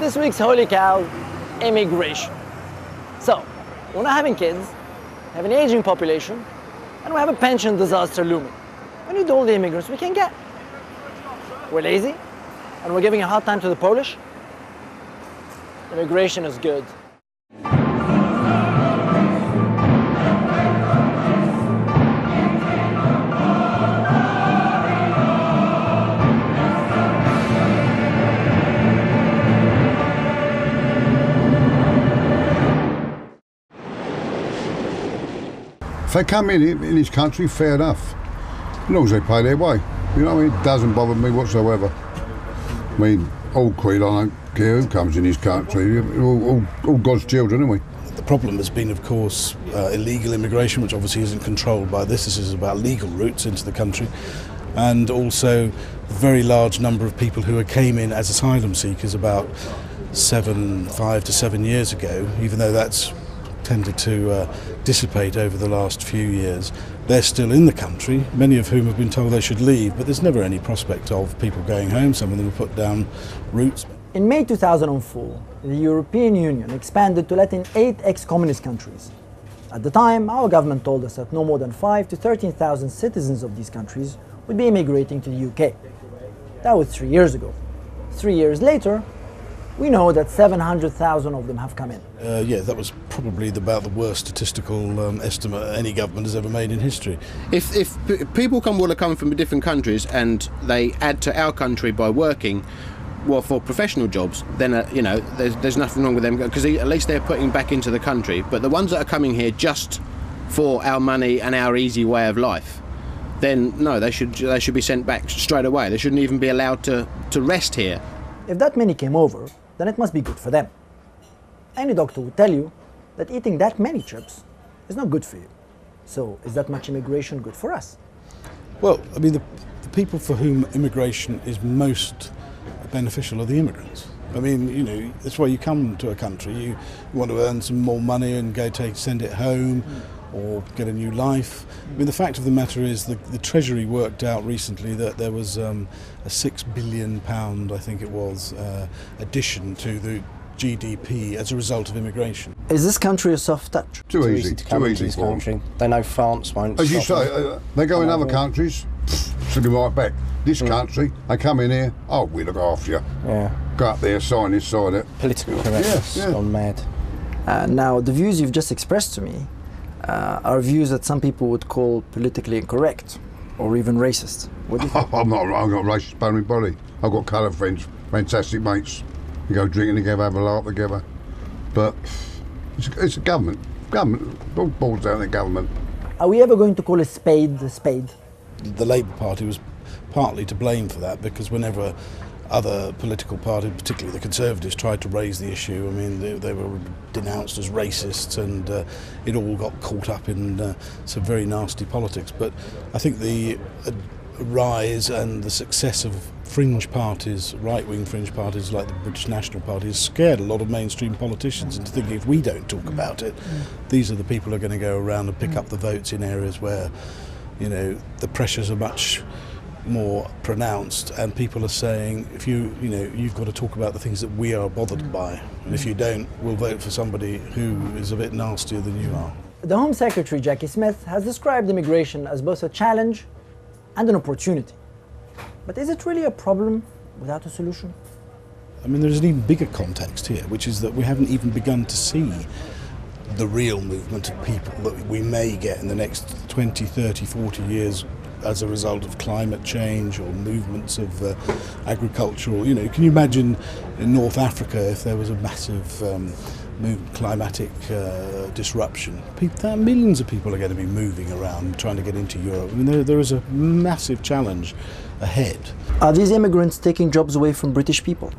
This week's holy cow, immigration. So, we're not having kids, we have an aging population, and we have a pension disaster looming. We need all the immigrants we can get. We're lazy, and we're giving a hard time to the Polish. Immigration is good. If they come in this country, fair enough. As long as they pay their way. You know what I mean? It doesn't bother me whatsoever. I mean, all creed, I don't care who comes in this country. We're all God's children, aren't we? The problem has been, of course, illegal immigration, which obviously isn't controlled by this. This is about legal routes into the country. And also a very large number of people who came in as asylum seekers about 5 to 7 years ago, even though that's tended to dissipate over the last few years. They're still in the country, many of whom have been told they should leave, but there's never any prospect of people going home. Some of them have put down roots. In May 2004, the European Union expanded to let in 8 ex-communist countries. At the time, our government told us that no more than 5,000 to 13,000 citizens of these countries would be immigrating to the UK. That was 3 years ago. 3 years later, we know that 700,000 of them have come in. Yeah, that was probably about the worst statistical estimate any government has ever made in history. If people want to come from different countries and they add to our country by working, well, for professional jobs, then you know, there's nothing wrong with them, because at least they're putting back into the country. But the ones that are coming here just for our money and our easy way of life, then no, they should be sent back straight away. They shouldn't even be allowed to rest here. If that many came over, then it must be good for them. Any doctor would tell you that eating that many chips is not good for you. So is that much immigration good for us? Well, I mean, the people for whom immigration is most beneficial are the immigrants. I mean, you know, that's why you come to a country. You want to earn some more money and send it home or get a new life. I mean, the fact of the matter is the Treasury worked out recently that there was a £6 billion, I think it was, addition to the GDP as a result of immigration. Is this country a soft touch? Too easy to come into this country. They know France won't. As you say, they go in other countries, should be right back. This country, they come in here, oh, we look after you. Yeah. Go up there, sign this, sign that. Political correctness gone mad. Now, the views you've just expressed to me are views that some people would call politically incorrect or even racist. What do you think? I'm not racist by my body. I've got coloured friends, fantastic mates. We go drinking together, have a laugh together. But it's a government. Government, all boils down to government. Are we ever going to call a spade a spade? The Labour Party was partly to blame for that, because whenever other political parties, particularly the Conservatives, tried to raise the issue, I mean, they were denounced as racists, and it all got caught up in some very nasty politics. But I think the rise and the success of fringe parties, right-wing fringe parties like the British National Party, has scared a lot of mainstream politicians into thinking if we don't talk about it, these are the people who are going to go around and pick up the votes in areas where, you know, the pressures are much more pronounced, and people are saying, if you've got to talk about the things that we are bothered by, and if you don't, we'll vote for somebody who is a bit nastier than you are. The Home Secretary, Jackie Smith, has described immigration as both a challenge and an opportunity. But is it really a problem without a solution? I mean, there's an even bigger context here, which is that we haven't even begun to see the real movement of people that we may get in the next 20, 30, 40 years as a result of climate change or movements of agricultural, you know, can you imagine in North Africa if there was a massive climatic disruption? Millions of people are going to be moving around trying to get into Europe. I mean, there is a massive challenge ahead. Are these immigrants taking jobs away from British people?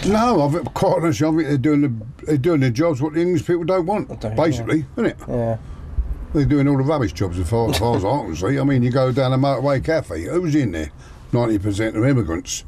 No, quite honestly, I think they're doing their jobs what the English people don't want, basically, isn't it? Yeah. They're doing all the rubbish jobs as far as I can see. I mean, you go down a motorway cafe, who's in there? 90% are immigrants.